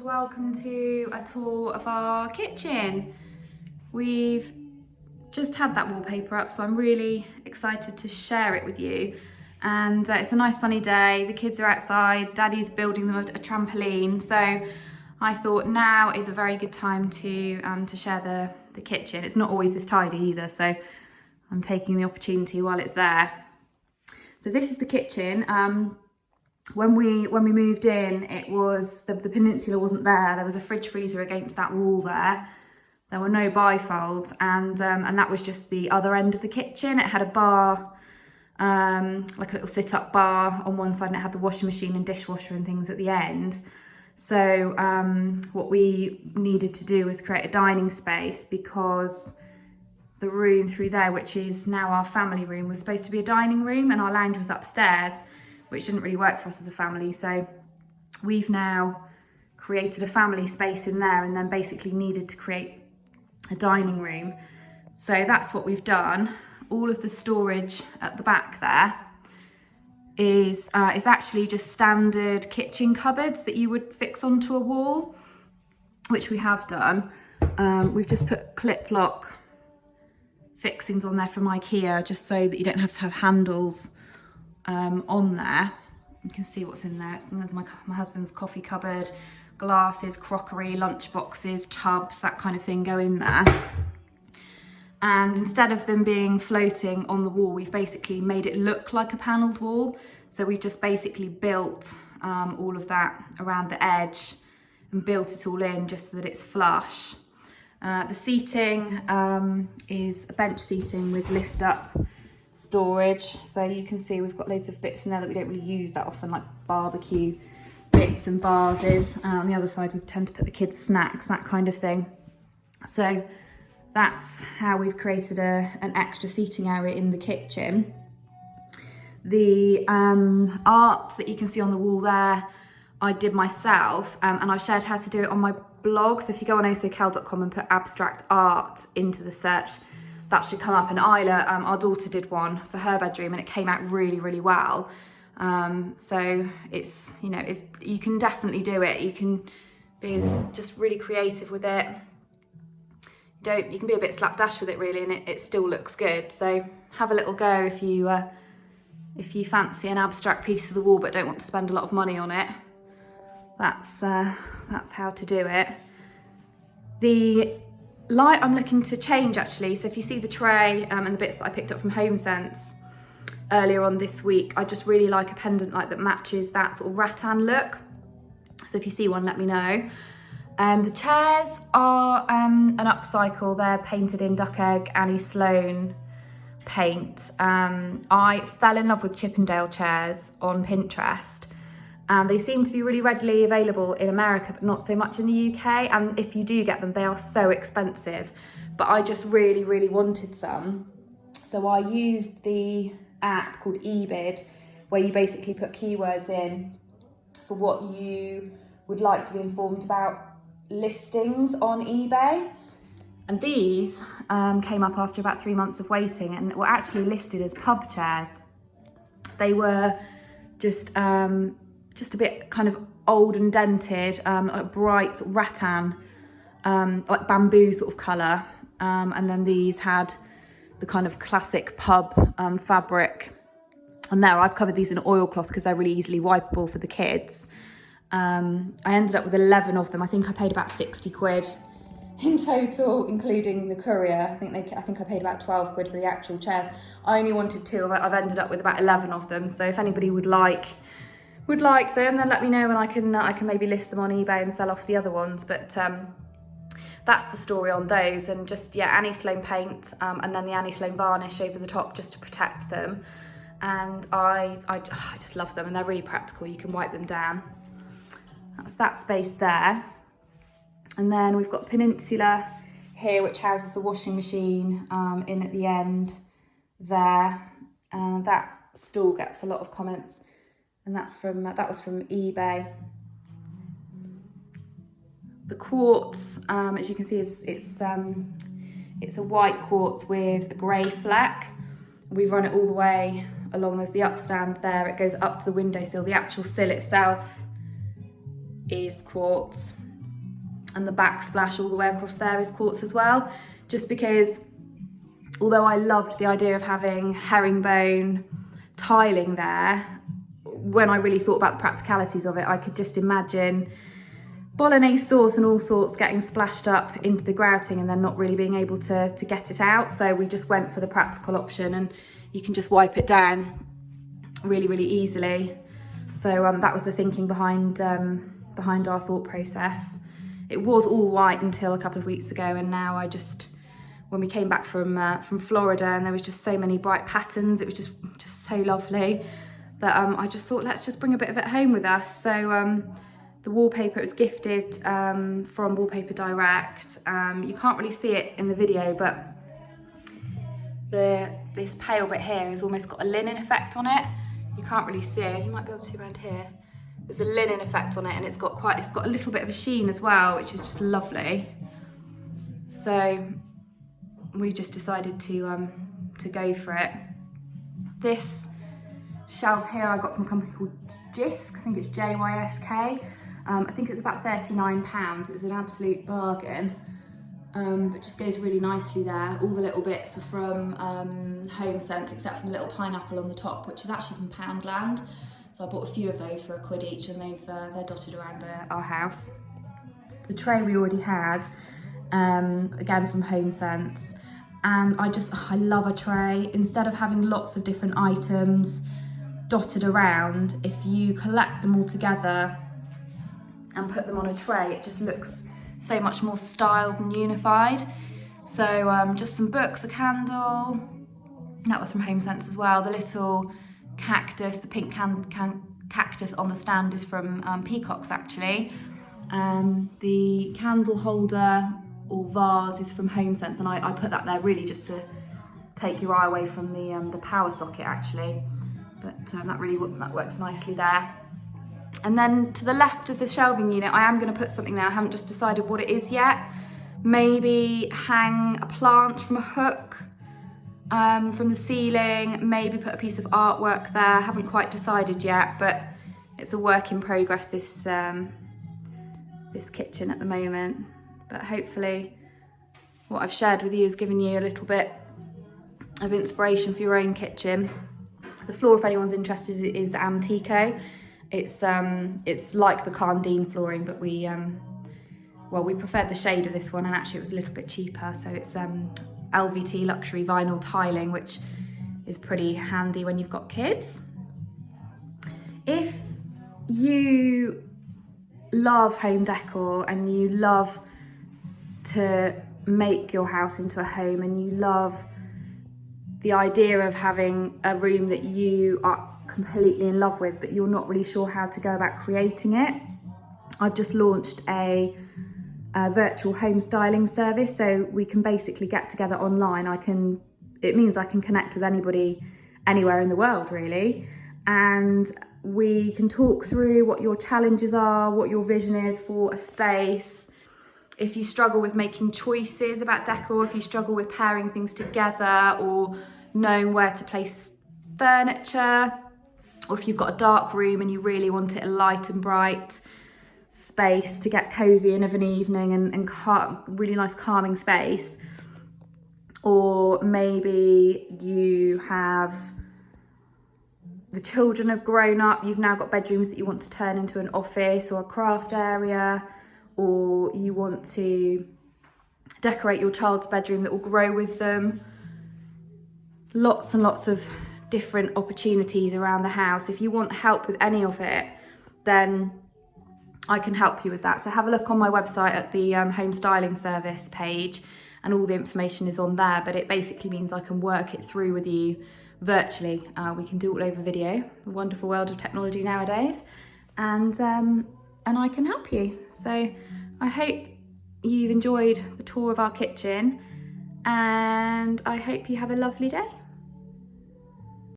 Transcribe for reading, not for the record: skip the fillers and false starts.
welcome to a tour of our kitchen. We've just had that wallpaper up, so I'm really excited to share it with you. And it's a nice sunny day, the kids are outside, Daddy's building them a trampoline, so I thought now is a very good time to share the kitchen. It's not always this tidy either, so I'm taking the opportunity while it's there. So this is the kitchen. When we moved in, it was the peninsula wasn't there. There was a fridge freezer against that wall there. There were no bifolds, and that was just the other end of the kitchen. It had a bar, like a little sit-up bar on one side, and it had the washing machine and dishwasher and things at the end. So what we needed to do was create a dining space, because the room through there, which is now our family room, was supposed to be a dining room, and our lounge was upstairs, which didn't really work for us as a family. So we've now created a family space in there, and then basically needed to create a dining room. So that's what we've done. All of the storage at the back there is actually just standard kitchen cupboards that you would fix onto a wall, which we have done. We've just put clip lock fixings on there from IKEA, just so that you don't have to have handles on there. You can see what's in there. There's my husband's coffee cupboard, glasses, crockery, lunch boxes, tubs, that kind of thing go in there. And instead of them being floating on the wall, we've basically made it look like a panelled wall. So we've just basically built all of that around the edge and built it all in just so that it's flush. The seating is a bench seating with lift up storage, so you can see we've got loads of bits in there that we don't really use that often, like barbecue bits and vases. On the other side we tend to put the kids' snacks, that kind of thing. So that's how we've created an extra seating area in the kitchen. The art that you can see on the wall there, I did myself, and I've shared how to do it on my blog. So if you go on osocal.com and put abstract art into the search, that should come up. And Isla, our daughter, did one for her bedroom, and it came out really, really well. So it's, you know, you can definitely do it. You can be just really creative with it. You can be a bit slapdash with it really, and it still looks good. So have a little go if you fancy an abstract piece for the wall but don't want to spend a lot of money on it. That's how to do it. The light I'm looking to change actually. So if you see the tray and the bits that I picked up from HomeSense earlier on this week, I just really like a pendant light that matches that sort of rattan look. So if you see one, let me know. The chairs are an upcycle. They're painted in Duck Egg Annie Sloan paint. I fell in love with Chippendale chairs on Pinterest, and they seem to be really readily available in America, but not so much in the UK. And if you do get them, they are so expensive. But I just really, really wanted some. So I used the app called eBid, where you basically put keywords in for what you would like to be informed about listings on eBay. And these came up after about 3 months of waiting, and were actually listed as pub chairs. They were just a bit kind of old and dented, a bright sort of rattan, like bamboo sort of colour. And then these had the kind of classic pub fabric. And there, I've covered these in oilcloth because they're really easily wipeable for the kids. I ended up with 11 of them. I think I paid about 60 quid in total, including the courier. I think I paid about 12 quid for the actual chairs. I only wanted 2. I've ended up with about 11 of them. So if anybody would like them, then let me know, and I can maybe list them on eBay and sell off the other ones. But that's the story on those. And just, yeah, Annie Sloan paint, and then the Annie Sloan varnish over the top just to protect them. And I just love them, and they're really practical. You can wipe them down. That's that space there. And then we've got the peninsula here, which houses the washing machine in at the end there. That stall gets a lot of comments, and that was from eBay. The quartz, as you can see, it's a white quartz with a grey fleck. We've run it all the way along. There's the upstand there. It goes up to the windowsill. The actual sill itself is quartz. and the backsplash all the way across there is quartz as well, just because although I loved the idea of having herringbone tiling there, when I really thought about the practicalities of it, I could just imagine bolognese sauce and all sorts getting splashed up into the grouting and then not really being able to get it out. So we just went for the practical option, and you can just wipe it down really easily. So that was the thinking behind our thought process. It was all white until a couple of weeks ago, and now when we came back from Florida and there was just so many bright patterns, it was just so lovely that I just thought, let's just bring a bit of it home with us. So the wallpaper, it was gifted from Wallpaper Direct. You can't really see it in the video, but this pale bit here has almost got a linen effect on it. You can't really see it, you might be able to around here. There's a linen effect on it, and it's got a little bit of a sheen as well, which is just lovely. So we just decided to go for it. This shelf here I got from a company called Jysk, I think it's Jysk. I think it's about £39. It was an absolute bargain, but just goes really nicely there. All the little bits are from Home Sense, except for the little pineapple on the top, which is actually from Poundland. So I bought a few of those for £1 each, and they're dotted around our house. The tray we already had, again from Home Sense, and I love a tray. Instead of having lots of different items dotted around, if you collect them all together and put them on a tray, it just looks so much more styled and unified. So just some books, a candle, that was from Home Sense as well. The little cactus, the pink cactus on the stand is from Peacocks actually. The candle holder or vase is from Home Sense, and I put that there really just to take your eye away from the power socket actually. But that works nicely there. And then to the left of the shelving unit, I am going to put something there. I haven't just decided what it is yet. Maybe hang a plant from a hook from the ceiling, maybe put a piece of artwork there. I haven't quite decided yet, but it's a work in progress, this kitchen at the moment. But hopefully what I've shared with you has given you a little bit of inspiration for your own kitchen. The floor, if anyone's interested, is Antico. It's like the Candine flooring, but we preferred the shade of this one, and actually it was a little bit cheaper. So it's LVT luxury vinyl tiling, which is pretty handy when you've got kids. If you love home decor and you love to make your house into a home, and you love the idea of having a room that you are completely in love with, but you're not really sure how to go about creating it, I've just launched a virtual home styling service. So we can basically get together online. It means I can connect with anybody anywhere in the world really, and we can talk through what your challenges are, what your vision is for a space. If you struggle with making choices about decor, if you struggle with pairing things together or knowing where to place furniture, or if you've got a dark room and you really want it a light and bright space to get cozy in of an evening and really nice calming space, or maybe the children have grown up, you've now got bedrooms that you want to turn into an office or a craft area, or you want to decorate your child's bedroom that will grow with them. Lots and lots of different opportunities around the house. If you want help with any of it, then I can help you with that. So have a look on my website at the home styling service page, and all the information is on there. But it basically means I can work it through with you virtually. We can do it all over video, the wonderful world of technology nowadays, and I can help you. So I hope you've enjoyed the tour of our kitchen, and I hope you have a lovely day.